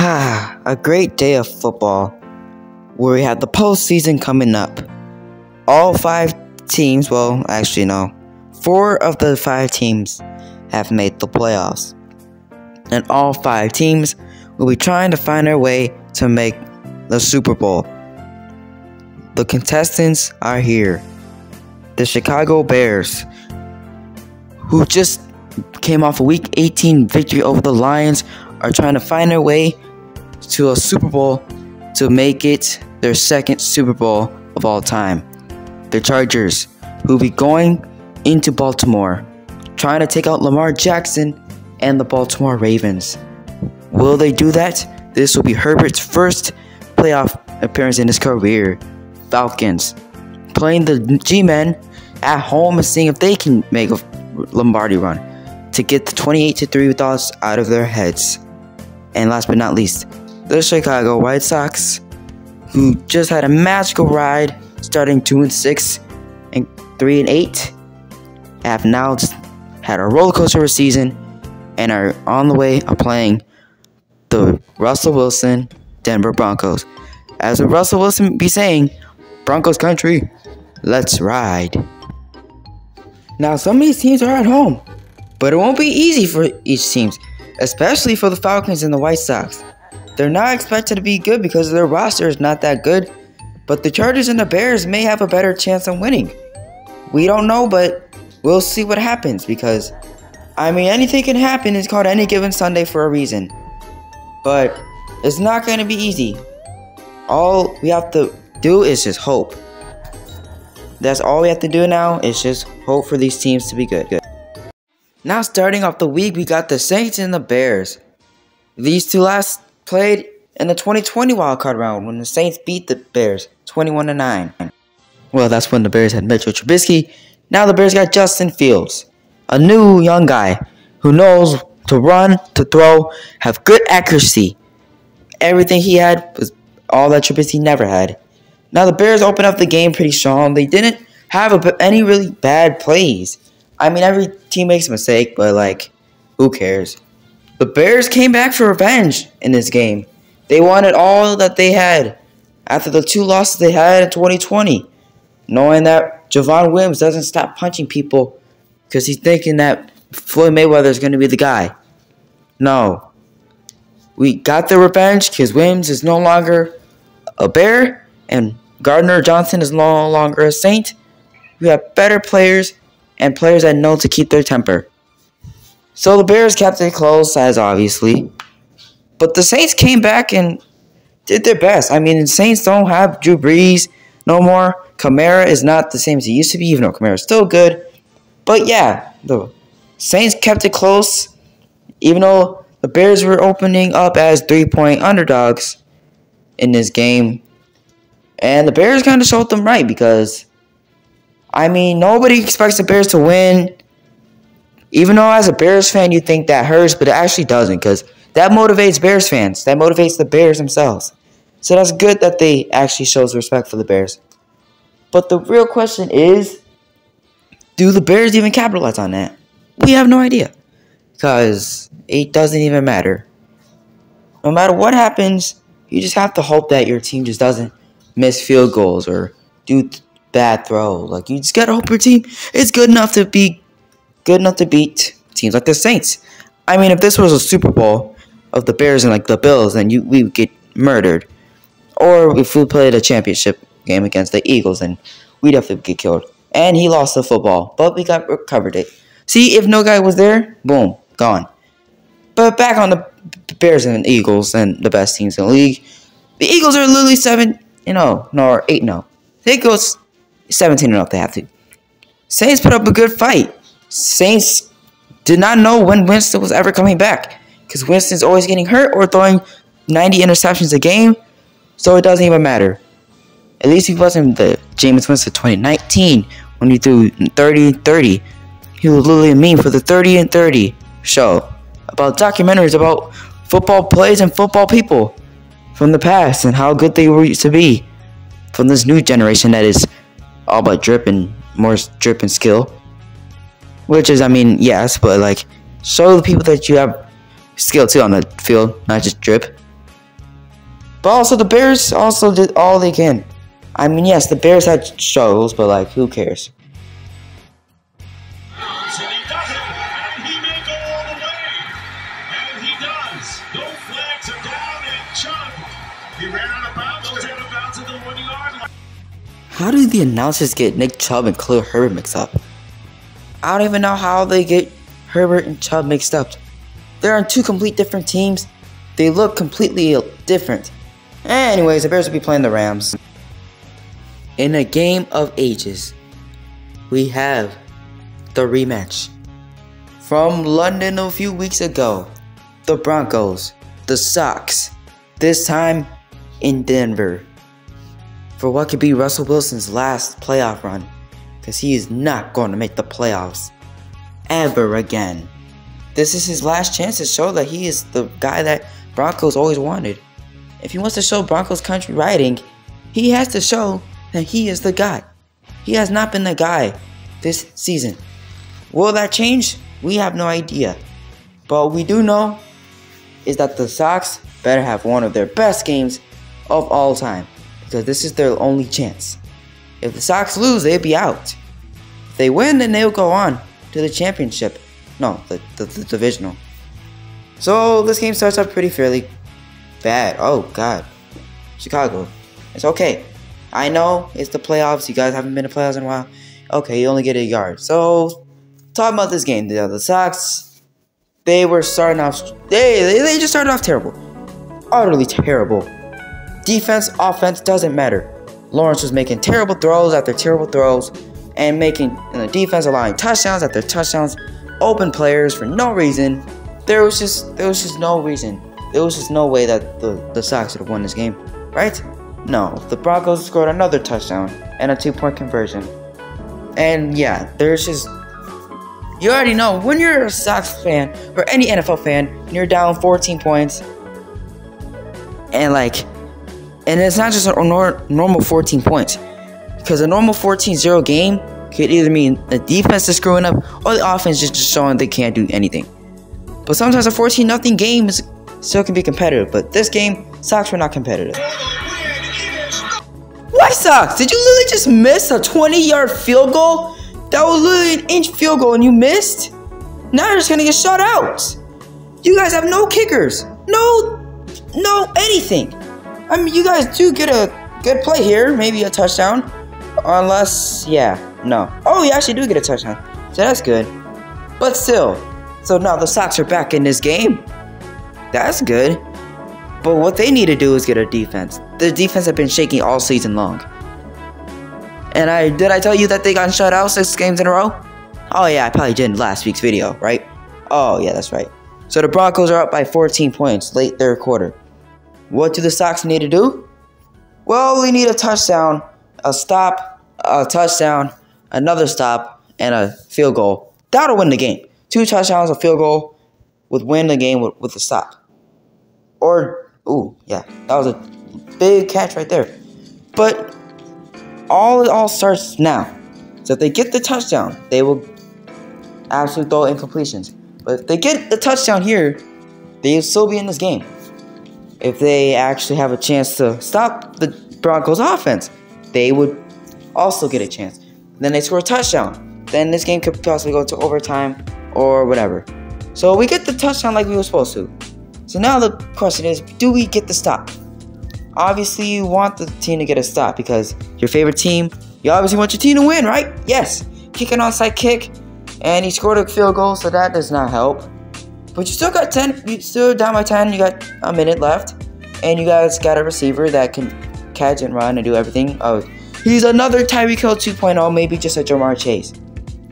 A great day of football where we have the postseason coming up. All 5 teams, well, actually no, 4 of the 5 teams have made the playoffs. And all 5 teams will be trying to find their way to make the Super Bowl. The contestants are here. The Chicago Bears, who just came off a Week 18 victory over the Lions, are trying to find their way to a Super Bowl to make it their 2nd Super Bowl of all time. The Chargers, who will be going into Baltimore, trying to take out Lamar Jackson and the Baltimore Ravens. Will they do that? This will be Herbert's first playoff appearance in his career. Falcons, playing the G-Men at home and seeing if they can make a Lombardi run to get the 28-3 thoughts out of their heads. And last but not least, the Chicago White Sox, who just had a magical ride starting 2-6 and 3-8, have now just had a roller coaster of a season and are on the way of playing the Russell Wilson Denver Broncos. As with Russell Wilson be saying, Broncos country, let's ride. Now, some of these teams are at home, but it won't be easy for each team, especially for the Falcons and the White Sox. They're not expected to be good because their roster is not that good, but the Chargers and the Bears may have a better chance of winning. We don't know, but we'll see what happens because, anything can happen. It's called Any Given Sunday for a reason. But it's not going to be easy. All we have to do is just hope. That's all we have to do now is just hope for these teams to be good. Now starting off the week, we got the Saints and the Bears. These two last played in the 2020 wildcard round when the Saints beat the Bears 21-9. Well, that's when the Bears had Mitchell Trubisky. Now the Bears got Justin Fields, a new young guy who knows to run, to throw, have good accuracy. Everything he had was all that Trubisky never had. Now the Bears opened up the game pretty strong. They didn't have any really bad plays. Every team makes a mistake, but who cares? The Bears came back for revenge in this game. They wanted all that they had after the 2 losses they had in 2020. Knowing that Javon Williams doesn't stop punching people because he's thinking that Floyd Mayweather is going to be the guy. No. We got the revenge because Williams is no longer a Bear and Gardner Johnson is no longer a Saint. We have better players and players that know to keep their temper. So the Bears kept it close, as obviously. But the Saints came back and did their best. The Saints don't have Drew Brees no more. Kamara is not the same as he used to be, even though Kamara is still good. But yeah, the Saints kept it close, even though the Bears were opening up as 3-point underdogs in this game. And the Bears kind of showed them right because, nobody expects the Bears to win. Even though as a Bears fan you think that hurts, but it actually doesn't because that motivates Bears fans. That motivates the Bears themselves. So that's good that they actually shows respect for the Bears. But the real question is, do the Bears even capitalize on that? We have no idea because it doesn't even matter. No matter what happens, you just have to hope that your team just doesn't miss field goals or do bad throws. You just gotta hope your team is good enough to beat teams like the Saints. If this was a Super Bowl of the Bears and the Bills, then we would get murdered. Or if we played a championship game against the Eagles, then we'd definitely get killed. And he lost the football, but we recovered it. See, if no guy was there, boom, gone. But back on the Bears and Eagles and the best teams in the league, the Eagles are literally 8-0. They go 17-0 if they have to. Saints put up a good fight. Saints did not know when Winston was ever coming back because Winston's always getting hurt or throwing 90 interceptions a game, so it doesn't even matter. At least he wasn't the Jameis Winston 2019 when he threw 30-30. He was literally a meme for the 30-30 show about documentaries about football plays and football people from the past and how good they used to be from this new generation that is all about drip and more drip and skill. Which is, yes, but show the people that you have skill too on the field, not just drip. But also the Bears also did all they can. I mean, yes, the Bears had struggles, but like, who cares? How do the announcers get Nick Chubb and Khalil Herbert mixed up? I don't even know how they get Herbert and Chubb mixed up. They're on two complete different teams. They look completely different. Anyways, the Bears will be playing the Rams. In a game of ages, we have the rematch. From London a few weeks ago, the Broncos, the Sox, this time in Denver. For what could be Russell Wilson's last playoff run, because he is not going to make the playoffs ever again. This is his last chance to show that he is the guy that Broncos always wanted. If he wants to show Broncos country riding, he has to show that he is the guy. He has not been the guy this season. Will that change? We have no idea. But what we do know is that the Sox better have one of their best games of all time, because this is their only chance. If the Sox lose, they'll be out. If they win, then they'll go on to the championship. No, the divisional. So this game starts up pretty fairly bad. Oh God, Chicago. It's okay. I know it's the playoffs. You guys haven't been to playoffs in a while. Okay, you only get a yard. So talking about this game, the Sox, they were starting off. They just started off terrible, utterly terrible. Defense, offense, doesn't matter. Lawrence was making terrible throws after terrible throws, and the defense allowing touchdowns after touchdowns, open players for no reason. There was just no reason. There was just no way that the Sox would have won this game, right? No, the Broncos scored another touchdown and a 2-point conversion. And yeah, there's just, you already know, when you're a Sox fan or any NFL fan, and you're down 14 points, and it's not just a normal 14 points, because a normal 14-0 game could either mean the defense is screwing up or the offense is just showing they can't do anything. But sometimes a 14-0 game still can be competitive, but this game, Sox were not competitive. Why Sox? Did you literally just miss a 20-yard field goal? That was literally an inch field goal and you missed? Now you're just gonna get shut out. You guys have no kickers. No anything. I mean, you guys do get a good play here, maybe a touchdown. Unless, no. Oh, you actually do get a touchdown. So that's good. But still. So now the Sox are back in this game. That's good. But what they need to do is get a defense. The defense have been shaking all season long. And did I tell you that they got shut out 6 games in a row? Oh yeah, I probably did in last week's video, right? Oh yeah, that's right. So the Broncos are up by 14 points late third quarter. What do the Sox need to do? Well, we need a touchdown, a stop, a touchdown, another stop, and a field goal. That'll win the game. 2 touchdowns, a field goal would win the game with a stop. Or, ooh, yeah, that was a big catch right there. But it all starts now. So if they get the touchdown, they will absolutely throw incompletions. But if they get the touchdown here, they'll still be in this game. If they actually have a chance to stop the Broncos offense, they would also get a chance. Then they score a touchdown. Then this game could possibly go to overtime or whatever. So we get the touchdown like we were supposed to. So now the question is, do we get the stop? Obviously, you want the team to get a stop because your favorite team, you obviously want your team to win, right? Yes. Kick an onside kick, and he scored a field goal, so that does not help. But you still got 10, you still down by 10, you got a minute left, and you guys got a receiver that can catch and run and do everything. Oh, he's another Tyreek Hill 2.0, maybe just a Jamar Chase.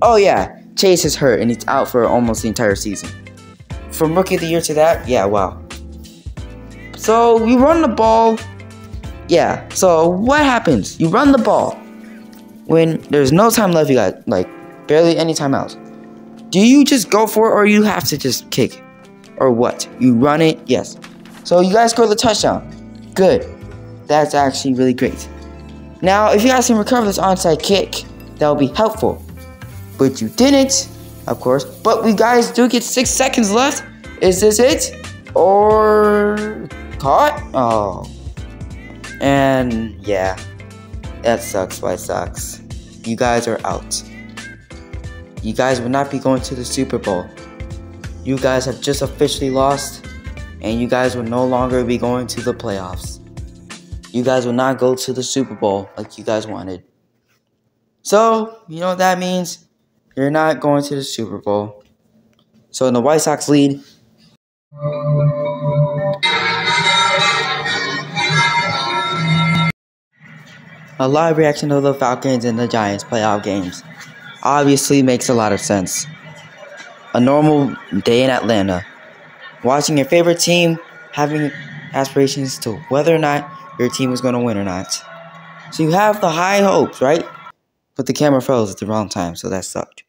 Oh yeah, Chase is hurt and he's out for almost the entire season. From Rookie of the Year to that, yeah, wow. So we run the ball. Yeah, so what happens? You run the ball when there's no time left, you got like barely any timeouts. Do you just go for it or you have to just kick? Or what? You run it? Yes. So you guys score the touchdown. Good. That's actually really great. Now, if you guys can recover this onside kick, that would be helpful. But you didn't, of course. But we guys do get 6 seconds left. Is this it? Or caught? Oh. And yeah, that sucks. White Sox. You guys are out. You guys will not be going to the Super Bowl. You guys have just officially lost, and you guys will no longer be going to the playoffs. You guys will not go to the Super Bowl like you guys wanted. So, you know what that means? You're not going to the Super Bowl. So, in the White Sox lead. A live reaction to the Falcons and the Giants playoff games obviously makes a lot of sense. A normal day in Atlanta. Watching your favorite team, having aspirations to whether or not your team is going to win or not. So you have the high hopes, right? But the camera froze at the wrong time, so that sucked.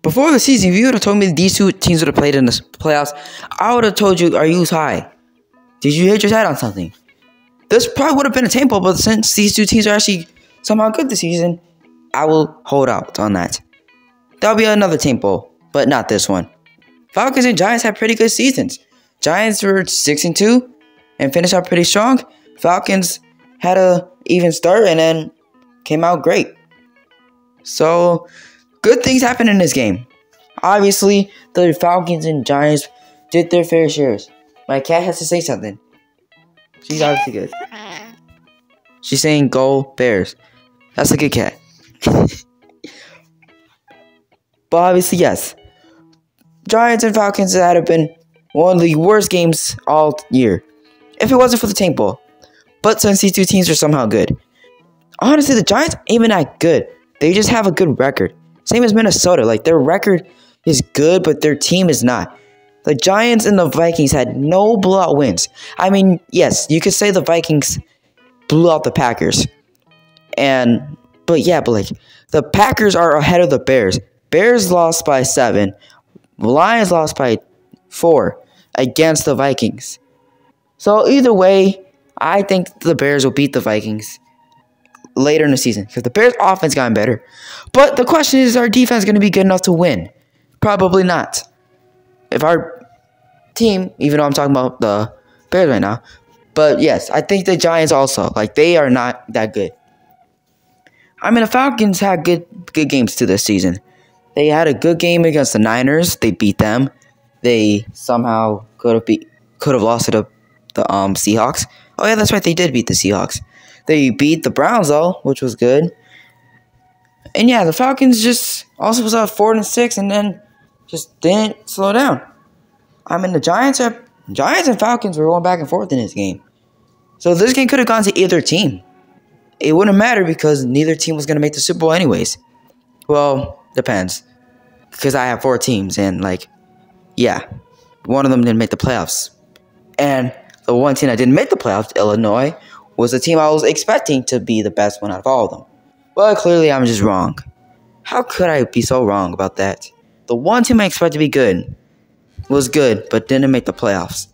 Before the season, if you would have told me these two teams would have played in the playoffs, I would have told you, are you high? Did you hit your head on something? This probably would have been a tempo, but since these two teams are actually somehow good this season, I will hold out on that. That'll be another tempo, but not this one. Falcons and Giants had pretty good seasons. Giants were 6-2 and finished out pretty strong. Falcons had a even start and then came out great. So, good things happened in this game. Obviously, the Falcons and Giants did their fair shares. My cat has to say something. She's obviously good. She's saying go Bears. That's a good cat. But obviously, yes. Giants and Falcons had have been one of the worst games all year. If it wasn't for the tank bowl. But since these two teams are somehow good. Honestly, the Giants ain't even that good. They just have a good record. Same as Minnesota. Like, their record is good, but their team is not. The Giants and the Vikings had no blowout wins. I mean, yes, you could say the Vikings blew out the Packers. But the Packers are ahead of the Bears. Bears lost by 7. Lions lost by 4 against the Vikings. So either way, I think the Bears will beat the Vikings later in the season because the Bears' offense gotten better. But the question is our defense going to be good enough to win? Probably not. If our team, even though I'm talking about the Bears right now, but yes, I think the Giants also, like, they are not that good. I mean, the Falcons had good games to this season. They had a good game against the Niners. They beat them. They somehow could have lost to the Seahawks. Oh yeah, that's right, they did beat the Seahawks. They beat the Browns though, which was good. And yeah, the Falcons just also was out 4-6 and then just didn't slow down. I mean, the Giants and Falcons were going back and forth in this game. So this game could have gone to either team. It wouldn't matter because neither team was going to make the Super Bowl anyways. Well, depends. Because I have 4 teams and, like, yeah, one of them didn't make the playoffs. And the one team that didn't make the playoffs, Illinois, was the team I was expecting to be the best one out of all of them. Well, clearly I'm just wrong. How could I be so wrong about that? The one team I expected to be good was good, but didn't make the playoffs.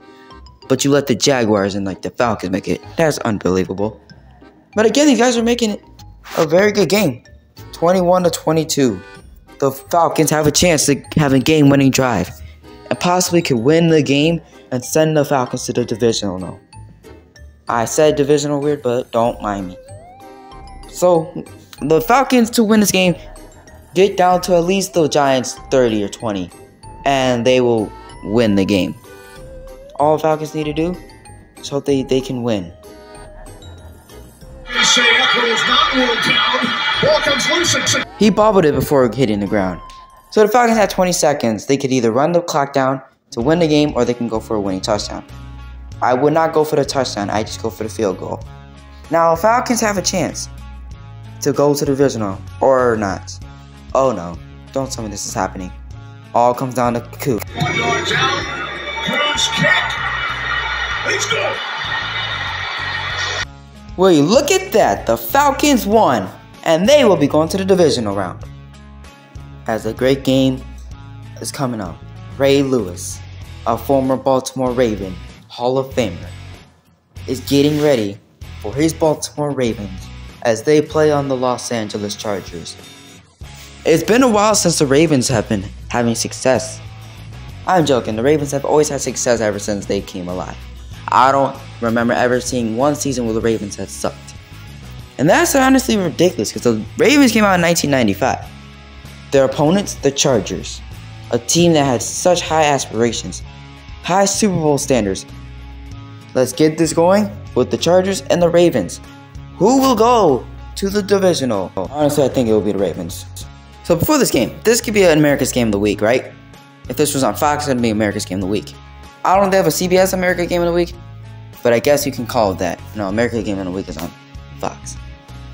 But you let the Jaguars and, like, the Falcons make it. That's unbelievable. But again, these guys are making it a very good game. 21-22. The Falcons have a chance to have a game-winning drive. And possibly could win the game and send the Falcons to the divisional. No. I said divisional weird, but don't mind me. So, the Falcons to win this game get down to at least the Giants 30 or 20. And they will win the game. All Falcons need to do is hope they can win. He bobbled it before hitting the ground. So the Falcons had 20 seconds. They could either run the clock down to win the game or they can go for a winning touchdown. I would not go for the touchdown. I just go for the field goal. Now, Falcons have a chance to go to the divisional or not. Oh no, don't tell me this is happening. All comes down to coup. 1 yard down. Cruz kick. Let's go. Will you look at that? The Falcons won, and they will be going to the divisional round. As a great game is coming up, Ray Lewis, a former Baltimore Raven Hall of Famer, is getting ready for his Baltimore Ravens as they play on the Los Angeles Chargers. It's been a while since the Ravens have been having success. I'm joking, the Ravens have always had success ever since they came alive. I don't remember ever seeing one season where the Ravens had sucked. And that's honestly ridiculous because the Ravens came out in 1995. Their opponents, the Chargers, a team that had such high aspirations, high Super Bowl standards. Let's get this going with the Chargers and the Ravens. Who will go to the divisional? Honestly, I think it will be the Ravens. So before this game, this could be an America's Game of the Week, right? If this was on Fox, it would be America's Game of the Week. I don't think they have a CBS America Game of the Week, but I guess you can call it that. No, America's Game of the Week is on Fox.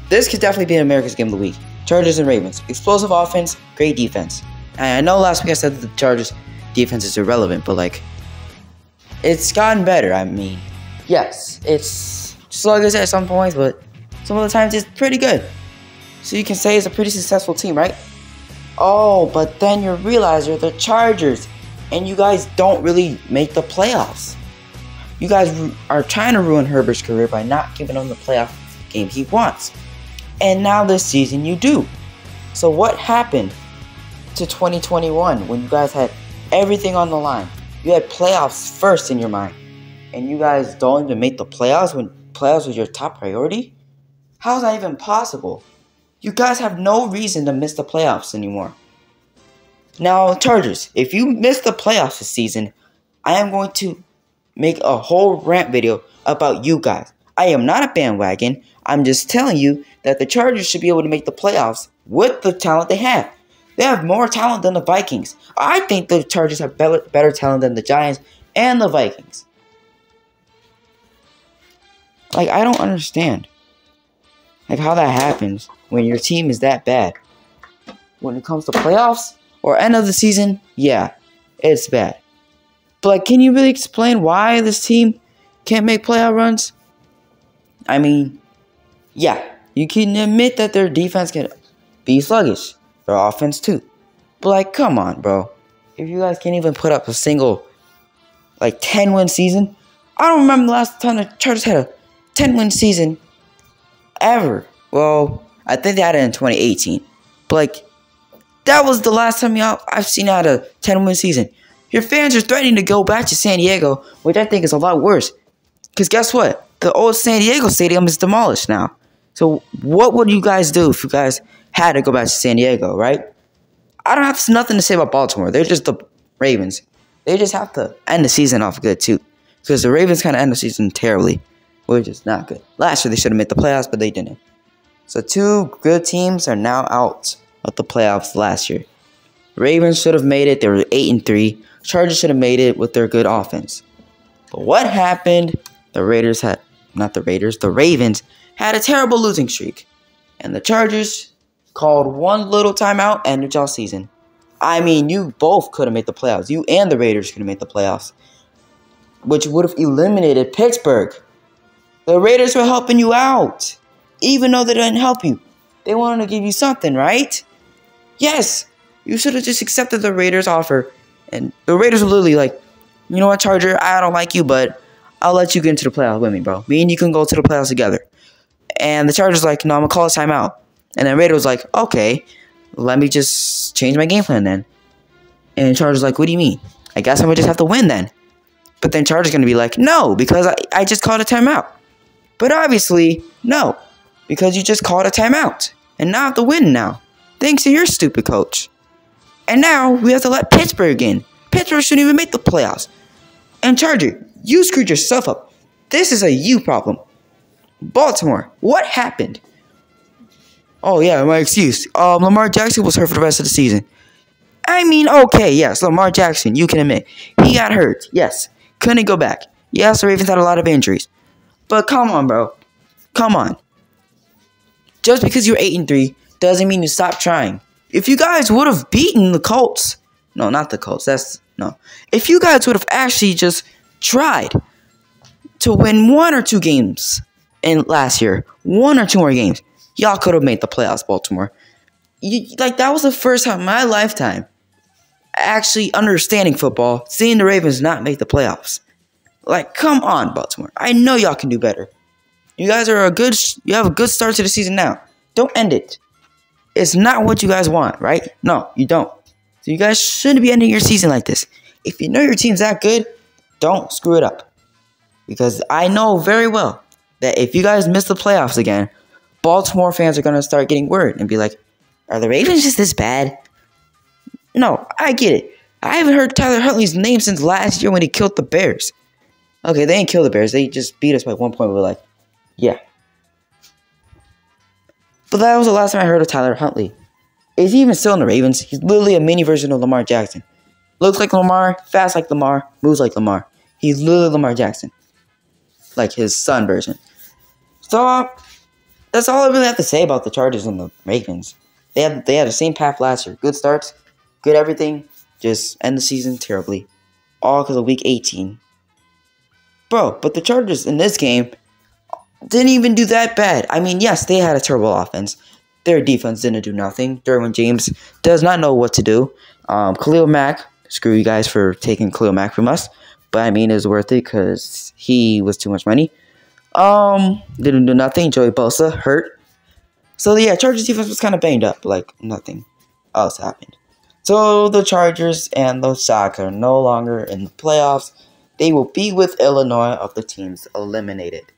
This could definitely be an America's Game of the Week. Chargers and Ravens. Explosive offense, great defense. And I know last week I said that the Chargers defense is irrelevant, but like, it's gotten better. I mean, yes, it's sluggish at some points, but some of the times it's pretty good. So you can say it's a pretty successful team, right? Oh, but then you realize you're the Chargers, and you guys don't really make the playoffs. You guys are trying to ruin Herbert's career by not giving him the playoff game he wants. And now this season you do. So what happened to 2021 when you guys had everything on the line? You had playoffs first in your mind. And you guys don't even make the playoffs when playoffs was your top priority? How is that even possible? You guys have no reason to miss the playoffs anymore. Now, Chargers, if you miss the playoffs this season, I am going to make a whole rant video about you guys. I am not a bandwagon. I'm just telling you that the Chargers should be able to make the playoffs with the talent they have. They have more talent than the Vikings. I think the Chargers have better talent than the Giants and the Vikings. Like, I don't understand. Like, how that happens when your team is that bad. When it comes to playoffs or end of the season, yeah, it's bad. But, like, can you really explain why this team can't make playoff runs? I mean, yeah, you can admit that their defense can be sluggish. Their offense, too. But, like, come on, bro. If you guys can't even put up a single, like, 10-win season. I don't remember the last time the Chargers had a 10-win season ever. Well, I think they had it in 2018. But, like, that was the last time I've seen out a 10-win season. Your fans are threatening to go back to San Diego, which I think is a lot worse. Because guess what? The old San Diego stadium is demolished now. So what would you guys do if you guys had to go back to San Diego, right? I don't have nothing to say about Baltimore. They're just the Ravens. They just have to end the season off good, too. Because the Ravens kind of end the season terribly, which is not good. Last year, they should have made the playoffs, but they didn't. So two good teams are now out of the playoffs last year. Ravens should have made it. They were 8-3. Chargers should have made it with their good offense. But what happened? The Ravens had a terrible losing streak. And the Chargers called one little timeout and ended y'all season. I mean, you both could have made the playoffs. You and the Raiders could have made the playoffs, which would have eliminated Pittsburgh. The Raiders were helping you out, even though they didn't help you. They wanted to give you something, right? Yes, you should have just accepted the Raiders' offer. And the Raiders were literally like, you know what, Charger, I don't like you, but I'll let you get into the playoffs with me, bro. Me and you can go to the playoffs together. And the Chargers like, no, I'm going to call a timeout. And then Raiders was like, okay, let me just change my game plan then. And Chargers like, what do you mean? I guess I'm going to just have to win then. But then Chargers going to be like, no, because I just called a timeout. But obviously, no, because you just called a timeout. And now I have to win now, thanks to your stupid coach. And now we have to let Pittsburgh in. Pittsburgh shouldn't even make the playoffs. And Charger, you screwed yourself up. This is a you problem. Baltimore, what happened? Oh, yeah, my excuse. Lamar Jackson was hurt for the rest of the season. I mean, okay, yes, Lamar Jackson, you can admit. He got hurt, yes. Couldn't go back. Yes, the Ravens had a lot of injuries. But come on, bro. Come on. Just because you're 8-3 doesn't mean you stop trying. If you guys would have beaten the Colts. No, not the Colts. No. If you guys would have actually just tried to win 1 or 2 games in last year, 1 or 2 more games, y'all could have made the playoffs, Baltimore. That was the first time in my lifetime actually understanding football, seeing the Ravens not make the playoffs. Like, come on, Baltimore. I know y'all can do better. You guys are you have a good start to the season now. Don't end it. It's not what you guys want, right? No, you don't. So you guys shouldn't be ending your season like this. If you know your team's that good, don't screw it up. Because I know very well that if you guys miss the playoffs again, Baltimore fans are going to start getting worried and be like, are the Ravens just this bad? No, I get it. I haven't heard Tyler Huntley's name since last year when he killed the Bears. Okay, they didn't kill the Bears. They just beat us by 1 point. We're like, yeah. But that was the last time I heard of Tyler Huntley. Is he even still in the Ravens? He's literally a mini version of Lamar Jackson. Looks like Lamar, fast like Lamar, moves like Lamar. He's literally Lamar Jackson. Like his son version. So, that's all I really have to say about the Chargers and the Ravens. They had the same path last year. Good starts, good everything. Just end the season terribly. All because of week 18. Bro, but the Chargers in this game didn't even do that bad. I mean, yes, they had a terrible offense. Their defense didn't do nothing. Derwin James does not know what to do. Khalil Mack, screw you guys for taking Khalil Mack from us. But I mean, it was worth it because he was too much money. Didn't do nothing. Joey Bosa hurt. So yeah, Chargers defense was kind of banged up. Like nothing else happened. So the Chargers and the Sox are no longer in the playoffs. They will be with Illinois of the teams eliminated.